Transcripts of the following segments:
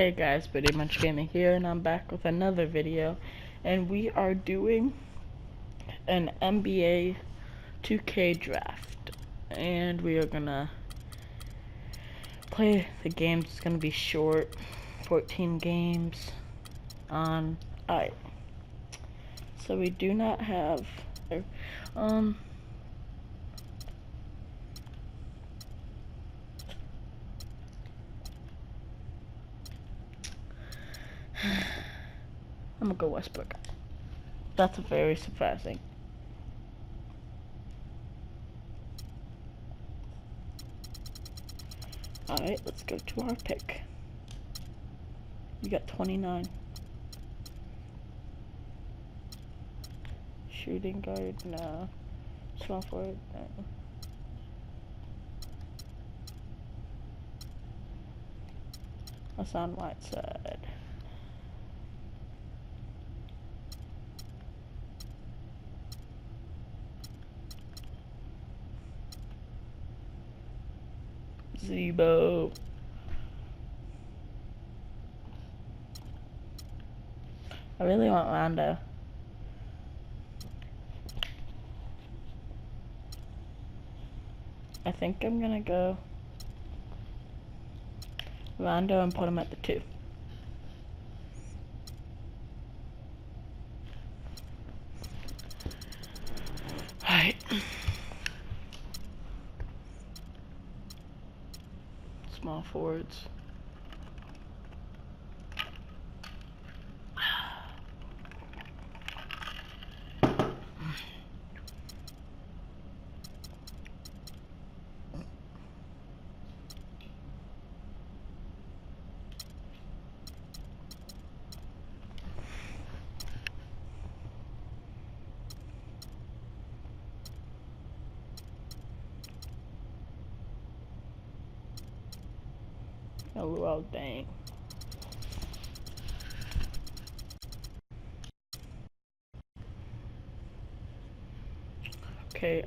Hey guys, Pretty Much Gaming here, and I'm back with another video, and we are doing an NBA 2K draft, and we are gonna play the games. It's gonna be short, 14 games on. Alright, so we do not have I'm gonna go Westbrook. That's very surprising. Alright, let's go to our pick. We got 29. Shooting guard, no. Small forward, no. Hassan Whiteside. Zebo. I really want Rondo. I think I'm gonna go Rondo and put him at the 2. Alright. Small forwards. Oh, well, dang. Okay,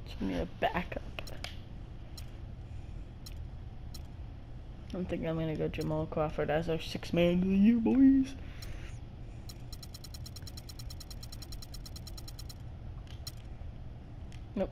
just need a backup. I think I'm gonna go Jamal Crawford as our 6th man of the year, boys. Nope.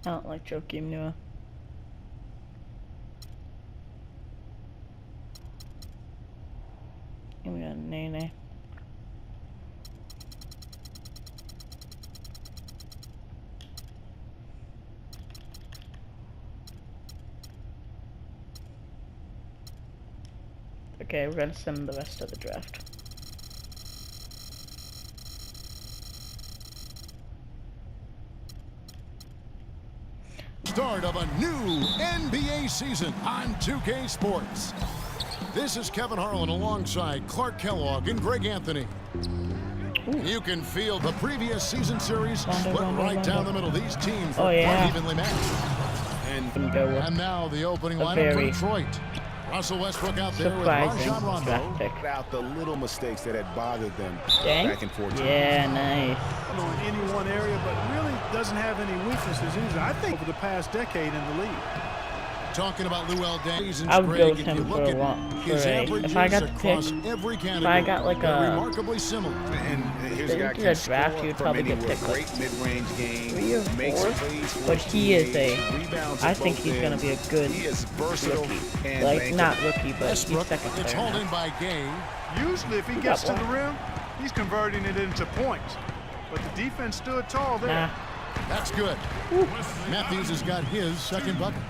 I don't like Joakim Noah. And we got Nene. Okay, we're gonna send the rest of the draft. Start of a new NBA season on 2K Sports. This is Kevin Harlan alongside Clark Kellogg and Greg Anthony. Ooh. You can feel the previous season series split right down the middle. These teams are quite evenly matched. And now the opening lineup for Detroit. Russell Westbrook out there with Rajon Rondo. Out the little mistakes that had bothered them back in 14. Yeah, nice. In any one area, but really doesn't have any weaknesses either. I think over the past decade in the league. Talking about Luol Deng, I would go with him for a long. If I got to pick, if I got like a remarkably similar. And here's a draft, you would probably get picked like 3 or 4. But he is I think he's gonna be a good rookie. Like not rookie, but he's second It's hauled in by Gay. Usually, if he gets to the rim, he's converting it into points. but the defense stood tall there. Nah. That's good. Matthews has got his second bucket.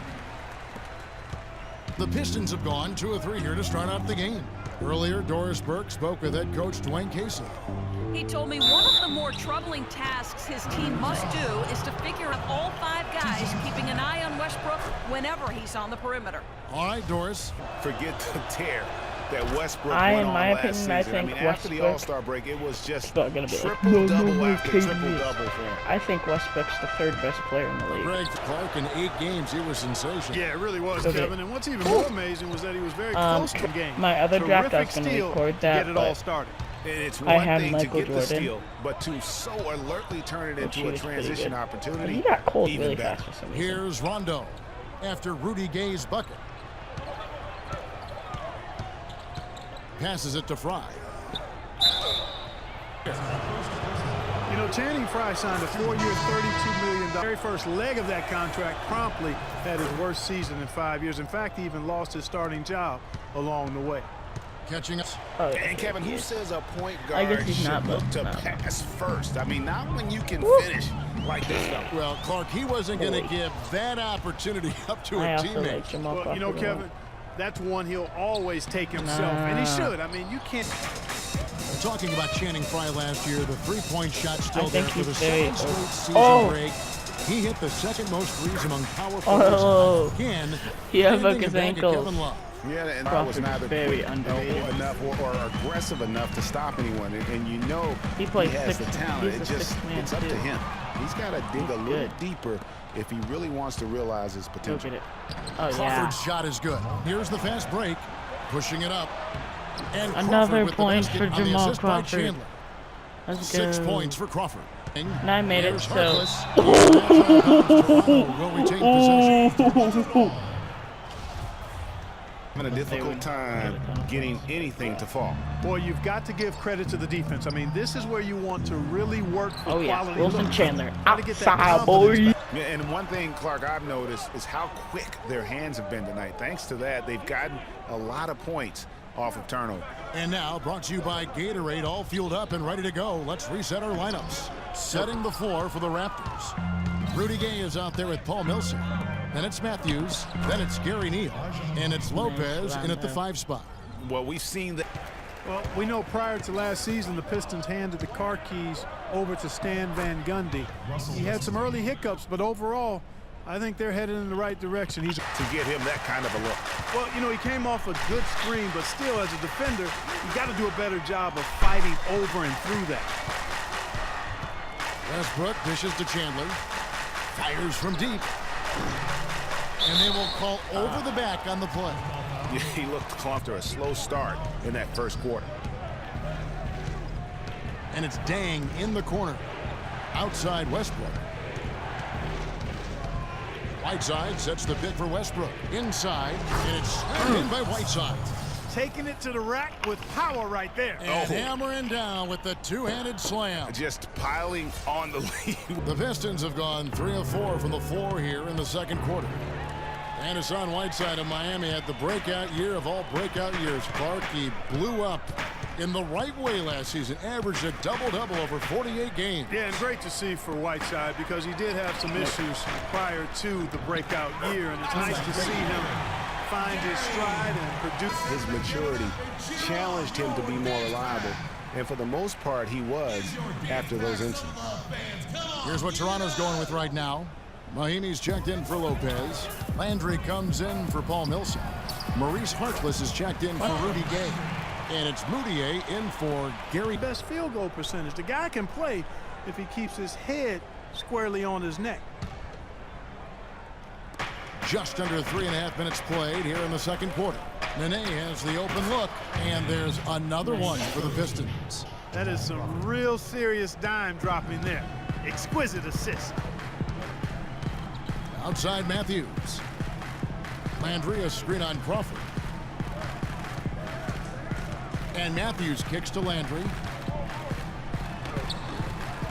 The Pistons have gone 2 of 3 here to start out the game. Earlier, Doris Burke spoke with head coach Dwayne Casey. He told me one of the more troubling tasks his team must do is to figure out all 5 guys, keeping an eye on Westbrook whenever he's on the perimeter. All right, Doris. Forget the tear that Westbrook In went on my last opinion, season. I think after the Westbrook All-Star break, it was just not gonna be like, triple-double after KD. triple-double for him. I think Westbrook's the 3rd best player in the league. Greg Clark in 8 games, he was sensational. Yeah, it really was, Okay. Kevin. And what's even more amazing was that he was very close to the game. My other draft, I was Terrific gonna steal record to that, get it all but started. And it's I one had thing Michael to get the Jordan. steal, but to so alertly turn it she into a was pretty transition good. opportunity, But he got cold even really better. fast for some reason. Here's Rondo after Rudy Gay's bucket. Passes it to Fry. You know, Channing Frye signed a 4-year, $32 million. Very first leg of that contract promptly had his worst season in 5 years. In fact, he even lost his starting job along the way. Catching us. Oh, yeah. And Kevin, who says a point I guess guard he's should not, look but to no. pass first? I mean, not when you can finish like this stuff. Well, Clark, he wasn't going to Holy. give that opportunity up to I a also teammate. like Jamal Well, you know, Crawford a lot. Kevin, that's one he'll always take himself, and he should. I mean, you can't. Talking about Channing Frye last year, the 3-point shot still I there think for the he's very 2nd straight season Oh. break. He hit the 2nd most threes among power Oh. forwards. Again, He had handing his it back at ankles. Kevin Love. Yeah, and I Crawford's was neither very quick underrated. enough or aggressive enough to stop anyone. And you know He plays has the six- talent. he's It a just sixth man, it's up to too. him. He's got to dig a little good. deeper if he really wants to realize his Go potential. get it. Oh, yeah. Crawford's shot is good. Here's the fast break, pushing it up. And Another Crawford with the point basket for on the Jamal assist by Crawford. Chandler. Let's 6 go. points for Crawford. And I made it, Here's so. Harkless. Toronto will retain possession. Having a difficult time getting anything to fall. Boy, you've got to give credit to the defense. I mean, this is where you want to really work for Oh, yeah. quality Wilson looks. Chandler. Gotta get that Outside, confidence boy. Yeah, and one thing, Clark, I've noticed is how quick their hands have been tonight. Thanks to that, they've gotten a lot of points off of turnover. And now, brought to you by Gatorade, all fueled up and ready to go. Let's reset our lineups. Setting the floor for the Raptors. Rudy Gay is out there with Paul Millsap. Then it's Matthews. Then it's Gary Neal. And it's Lopez in at the 5 spot. Well, we've seen that. Well, we know prior to last season, the Pistons handed the car keys over to Stan Van Gundy. He had some early hiccups, but overall, I think they're headed in the right direction. He's to get him that kind of a look. Well, you know, he came off a good screen, but still, as a defender, you got to do a better job of fighting over and through that. Westbrook dishes to Chandler. Fires from deep. And they will call over the back on the play. He looked after a slow start in that first quarter. And it's Dang in the corner. Outside Westbrook. Whiteside sets the pick for Westbrook. Inside, and it's slammed in by Whiteside. Taking it to the rack with power right there. And hammering down with the two-handed slam. Just piling on the lead. The Pistons have gone 3 of 4 from the floor here in the second quarter. And Hassan Whiteside of Miami had the breakout year of all breakout years. Clark, he blew up in the right way last season. Averaged a double-double over 48 games. Yeah, and great to see for Whiteside because he did have some issues prior to the breakout year, and it's nice to see him find his stride and produce. His maturity challenged him to be more reliable, and for the most part, he was after those incidents. Here's what Toronto's going with right now. Mahinmi's checked in for Lopez. Landry comes in for Paul Millsap. Maurice Harkless is checked in for Rudy Gay. And it's Moutier in for Gary. Best field goal percentage. The guy can play if he keeps his head squarely on his neck. Just under 3.5 minutes played here in the second quarter. Nene has the open look, and there's another one for the Pistons. That is some real serious dime dropping there. Exquisite assist. Outside Matthews. Landry, a screen on Crawford. And Matthews kicks to Landry.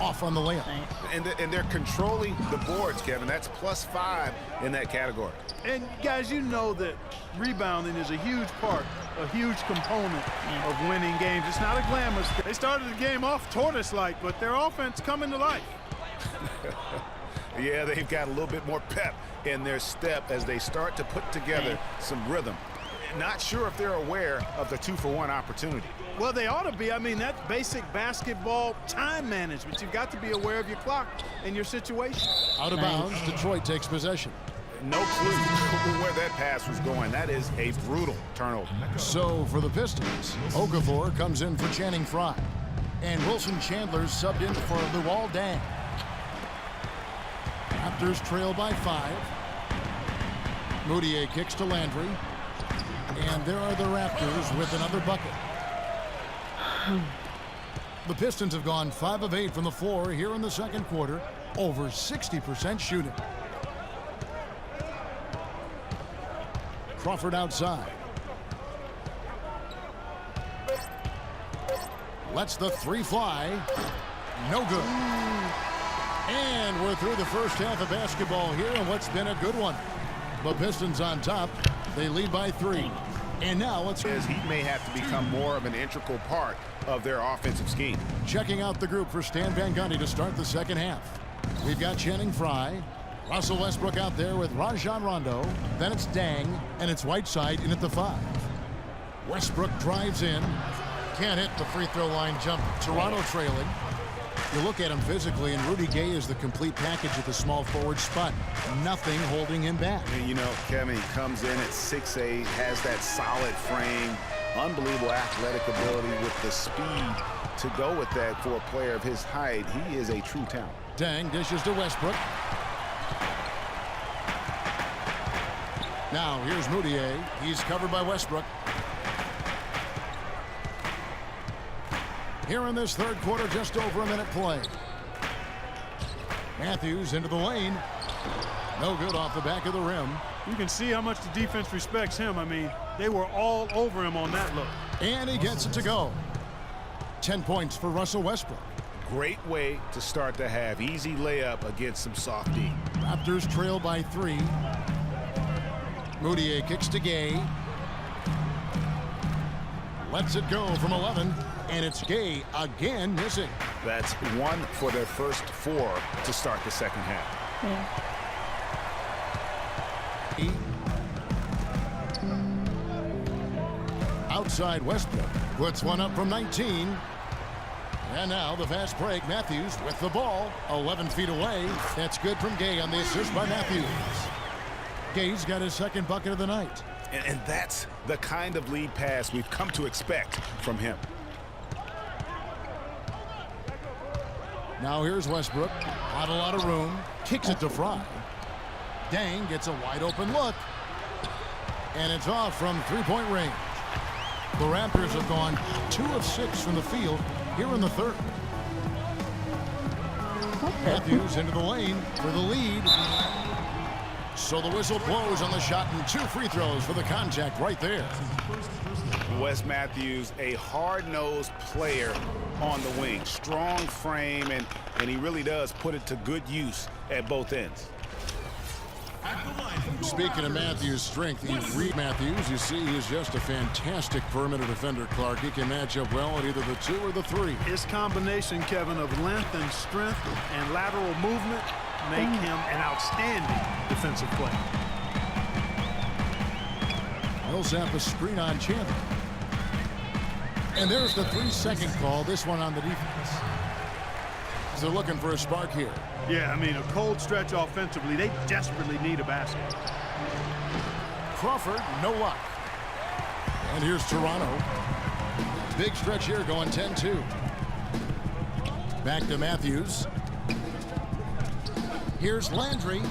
off on the layup. Nice. And they're controlling the boards, Kevin. That's +5 in that category. And guys, you know that rebounding is a huge part, a huge component of winning games. It's not a glamorous. They started the game off tortoise-like, but their offense coming to life. Yeah, they've got a little bit more pep in their step as they start to put together some rhythm. Not sure if they're aware of the 2-for-1 opportunity. Well, they ought to be. I mean, that's basic basketball time management. You've got to be aware of your clock and your situation. Out of bounds, Detroit takes possession. No clue where that pass was going. That is a brutal turnover. So for the Pistons, Okafor comes in for Channing Frye. And Wilson Chandler's subbed in for Luol Deng. Raptors trail by 5. Mudiay kicks to Landry. And there are the Raptors with another bucket. The Pistons have gone 5 of 8 from the floor here in the second quarter. Over 60% shooting. Crawford outside. Lets the 3 fly. No good. And we're through the first half of basketball here in what's been a good one. The Pistons on top. They lead by 3. And now let's... As he may have to become more of an integral part of their offensive scheme. Checking out the group for Stan Van Gundy to start the second half. We've got Channing Frye. Russell Westbrook out there with Rajon Rondo. Then it's Deng, and it's Whiteside in at the 5. Westbrook drives in. Can't hit the free throw line jump. Toronto trailing. You look at him physically, and Rudy Gay is the complete package at the small forward spot. Nothing holding him back. And you know, Kevin, he comes in at 6'8", has that solid frame, unbelievable athletic ability with the speed to go with that for a player of his height. He is a true talent. Deng dishes to Westbrook. Now here's Mudiay. He's covered by Westbrook. Here in this third quarter, just over a minute play. Matthews into the lane. No good off the back of the rim. You can see how much the defense respects him. I mean, they were all over him on that look. And he gets it to go. 10 points for Russell Westbrook. Great way to start the half. Easy layup against some soft D. Raptors trail by 3. Mudiay kicks to Gay. Lets it go from 11. And it's Gay again missing. That's 1 for their first 4 to start the second half. Outside Westbrook puts one up from 19. And now the fast break. Matthews with the ball 11 feet away. That's good from Gay on the assist by Matthews. Gay's got his second bucket of the night. And that's the kind of lead pass we've come to expect from him. Now here's Westbrook. Not a lot of room. Kicks it to Frye. Deng gets a wide open look. And it's off from three-point range. The Raptors have gone 2 of 6 from the field here in the third. Matthews into the lane for the lead. So the whistle blows on the shot and 2 free throws for the contact right there. Wes Matthews, a hard-nosed player on the wing. Strong frame, and he really does put it to good use at both ends. Speaking of Matthews' strength, Matthews, you see, he's just a fantastic perimeter defender, Clark. He can match up well at either the 2 or the 3. His combination, Kevin, of length and strength and lateral movement make him an outstanding defensive player. Millsap a screen on Chandler. And there's the 3-second call, this one on the defense. So they're looking for a spark here. Yeah, I mean, a cold stretch offensively. They desperately need a basket. Crawford, no luck. And here's Toronto. Big stretch here going 10-2. Back to Matthews. Here's Landry.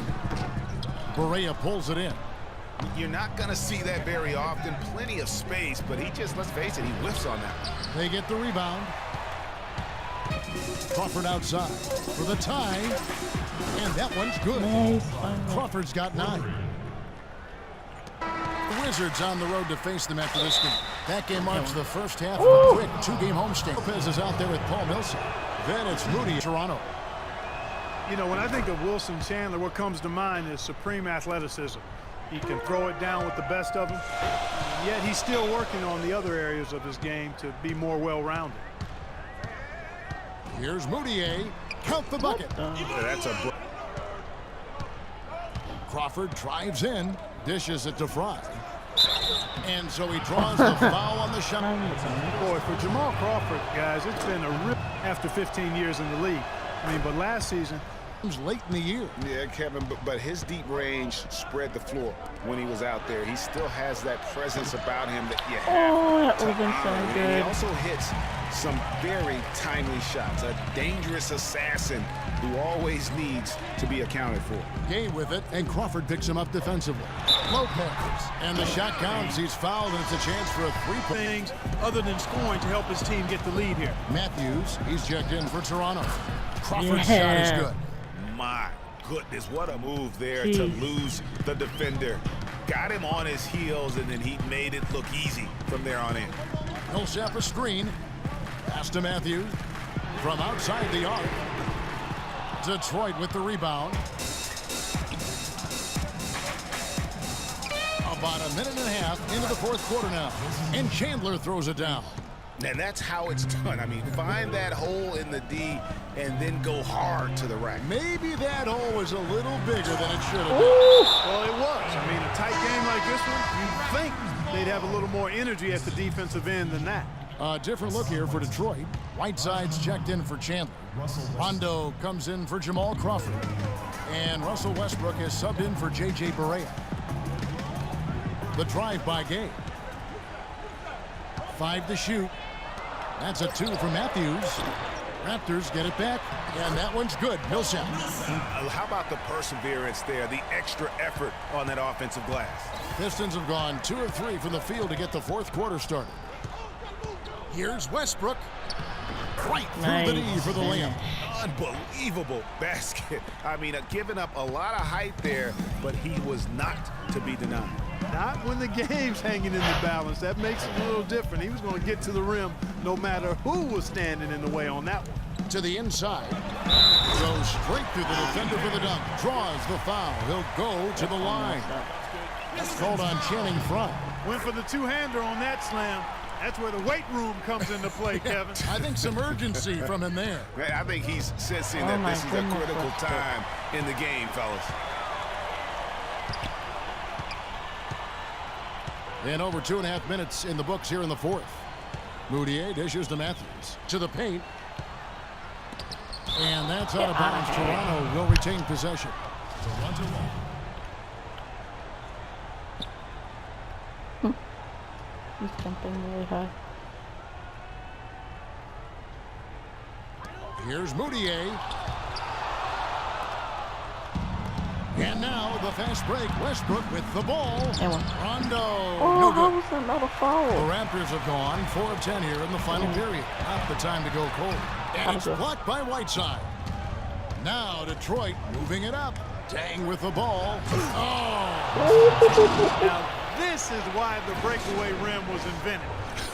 Barea pulls it in. You're not going to see that very often. Plenty of space, but he just, let's face it, he whiffs on that. They get the rebound. Crawford outside for the tie. And that one's good. Nice. Crawford's got 9. The Wizards on the road to face them after this game. That game marks the first half of a quick 2-game homestand. Lopez is out there with Paul Millsap. Then it's Moody, Toronto. You know, when I think of Wilson Chandler, what comes to mind is supreme athleticism. He can throw it down with the best of them, yet he's still working on the other areas of his game to be more well-rounded. Here's Moutier. Count the bucket. That's a... Crawford drives in, dishes it to Fry. And so he draws the foul on the shot. Boy, for Jamal Crawford, guys, it's been a rip after 15 years in the league. I mean, but last season, late in the year. Yeah, Kevin, but his deep range spread the floor when he was out there. He still has that presence about him that you have that wasn't so good. He also hits some very timely shots. A dangerous assassin who always needs to be accounted for. Gay with it, and Crawford picks him up defensively. Lopez, and the shot counts. He's fouled, and it's a chance for a three-point. things other than scoring to help his team get the lead here. Matthews, he's checked in for Toronto. Crawford's shot is good. My goodness, what a move there to lose the defender. Got him on his heels, and then he made it look easy from there on in. Millsap a screen. Pass to Matthews. From outside the arc. Detroit with the rebound. About a minute and a half into the fourth quarter now. And Chandler throws it down. And that's how it's done. I mean, find that hole in the D and then go hard to the rack. Maybe that hole was a little bigger than it should have been. Well, it was. I mean, a tight game like this one, you'd think they'd have a little more energy at the defensive end than that. A different look here for Detroit. Whiteside's checked in for Chandler. Rondo comes in for Jamal Crawford. And Russell Westbrook is subbed in for J.J. Barea. The drive by Gay. 5 to shoot. That's a 2 for Matthews. Raptors get it back, and that one's good. Millsap. How about the perseverance there, the extra effort on that offensive glass? Pistons have gone 2 of 3 from the field to get the fourth quarter started. Here's Westbrook. Right through the knee for the layup. Unbelievable basket. I mean, giving up a lot of height there, but he was not to be denied. Not when the game's hanging in the balance. That makes it a little different. He was going to get to the rim no matter who was standing in the way on that one. To the inside. Goes straight through the defender for the dunk. Draws the foul. He'll go to the line. That's called on Channing Frye. Went for the two-hander on that slam. That's where the weight room comes into play, Kevin. I think some urgency from him there. I think he's sensing that this is a critical time in the game, fellas. And over 2.5 minutes in the books here in the fourth. Moutier dishes to Matthews. To the paint. And that's out of bounds. Toronto will retain possession. He's jumping really high. Here's Moutier. And now the fast break. Westbrook with the ball. Rondo. Oh, how was that not a foul? The Raptors have gone 4 of 10 here in the final period. Not the time to go cold. And it's blocked by Whiteside. Now Detroit moving it up. Dang with the ball. Oh! Now, this is why the breakaway rim was invented.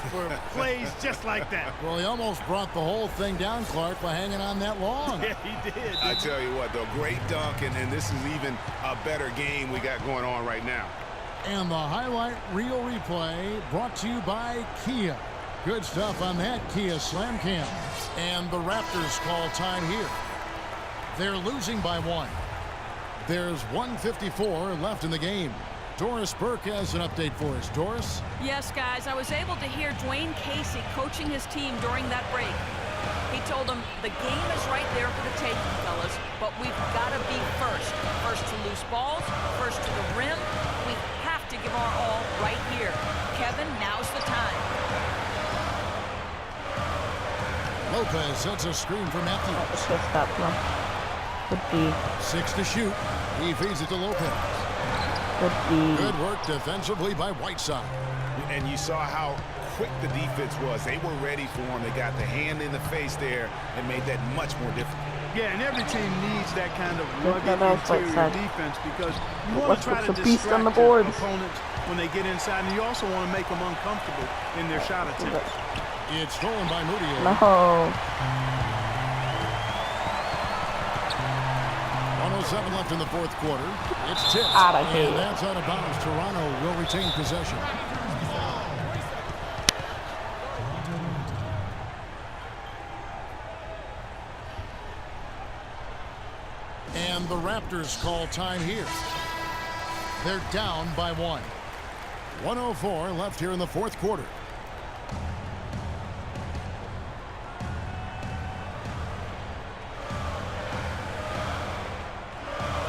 For plays just like that. Well, he almost brought the whole thing down, Clark, by hanging on that long. Yeah, he did. I tell you what, though, great dunk, and this is even a better game we got going on right now. And the highlight reel replay brought to you by Kia. Good stuff on that Kia Slam Cam. And the Raptors call time here. They're losing by 1. There's 1:54 left in the game. Doris Burke has an update for us. Doris? Yes, guys, I was able to hear Dwayne Casey coaching his team during that break. He told them the game is right there for the taking, fellas, but we've got to be first. First to loose balls, first to the rim. We have to give our all right here. Kevin, now's the time. Lopez sets a screen for Matthews. It's just that one. Would be 6 to shoot. He feeds it to Lopez. Good work defensively by Whiteside. And you saw how quick the defense was. They were ready for him. They got the hand in the face there and made that much more difficult. Yeah, and every team needs that kind of rugged interior defense because you want to try to distract your opponents when they get inside, and you also want to make them uncomfortable in their shot attempts. It's stolen by Mudiay. No. 1:07 left in the fourth quarter. It's tipped. Out of here. And that's out of bounds. Toronto will retain possession. And the Raptors call time here. They're down by 1. 1:04 left here in the fourth quarter.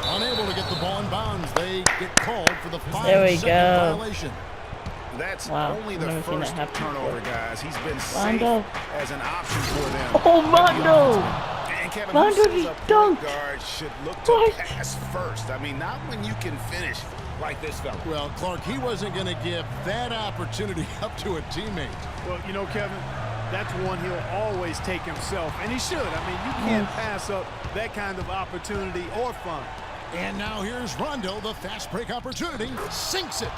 Unable to get the ball in bounds. They get called for the 5-second violation. That's Wow, only the never seen first that happen turnover, before. guys. He's been Rondo. safe as an option for them. Oh, Rondo! And Kevin, Rondo, who says he a point dunked. guard should look to What? pass first? I mean, not when you can finish like this fella. Well, Clark, he wasn't going to give that opportunity up to a teammate. Well, you know, Kevin, that's one he'll always take himself, and he should. I mean, you can't pass up that kind of opportunity or fun. And now here's Rondo, the fast break opportunity, sinks it.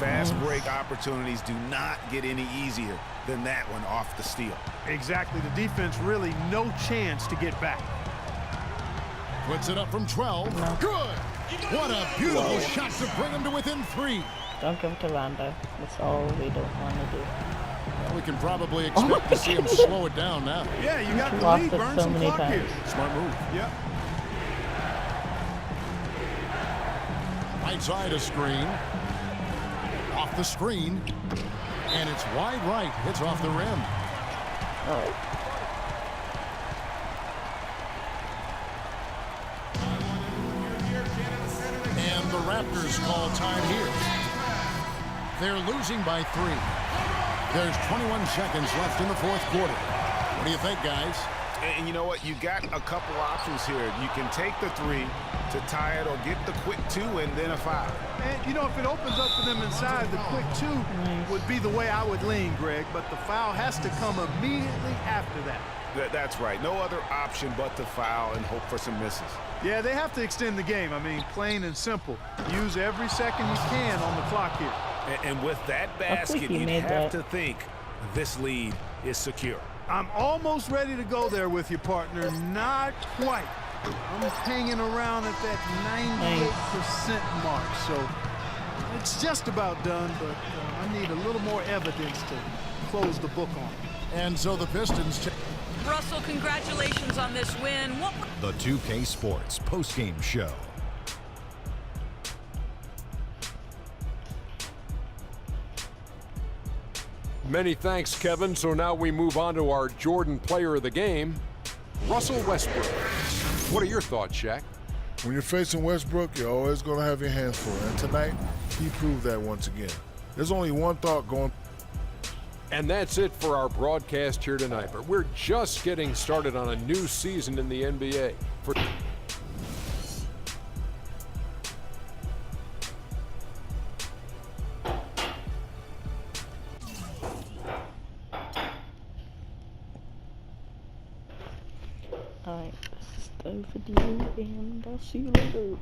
Fast break opportunities do not get any easier than that one off the steal. Exactly. The defense really no chance to get back. Puts it up from 12. Good. What a beautiful shot to bring him to within 3. Don't give it to Rondo. That's all we don't want to do. Well, we can probably expect to see him slow it down now. Yeah, you got the Lost lead. it Burn so some many clock times. here. Smart move. Yep. Right side of screen. Off the screen. And it's wide right. Hits off the rim. Oh. And the Raptors call time here. They're losing by 3. There's 21 seconds left in the fourth quarter. What do you think, guys? And you know what? You got a couple options here. You can take the 3 to tie it or get the quick 2 and then a foul. And, you know, if it opens up for them inside, the quick 2 would be the way I would lean, Greg. But the foul has to come immediately after that. That's right. No other option but to foul and hope for some misses. Yeah, they have to extend the game. I mean, plain and simple. Use every second you can on the clock here. And with that basket, he you'd made have that. to think this lead is secure. I'm almost ready to go there with you, partner. Not quite. I'm hanging around at that 98% mark, so it's just about done, but I need a little more evidence to close the book on it. And so the Pistons... Russell, congratulations on this win. The 2K Sports postgame show. Many thanks, Kevin. So now we move on to our Jordan player of the game, Russell Westbrook. What are your thoughts, Shaq? When you're facing Westbrook, you're always going to have your hands full. And tonight, he proved that once again. There's only one thought going. And that's it for our broadcast here tonight. But we're just getting started on a new season in the NBA. Alright, this is the video, and I'll see you later.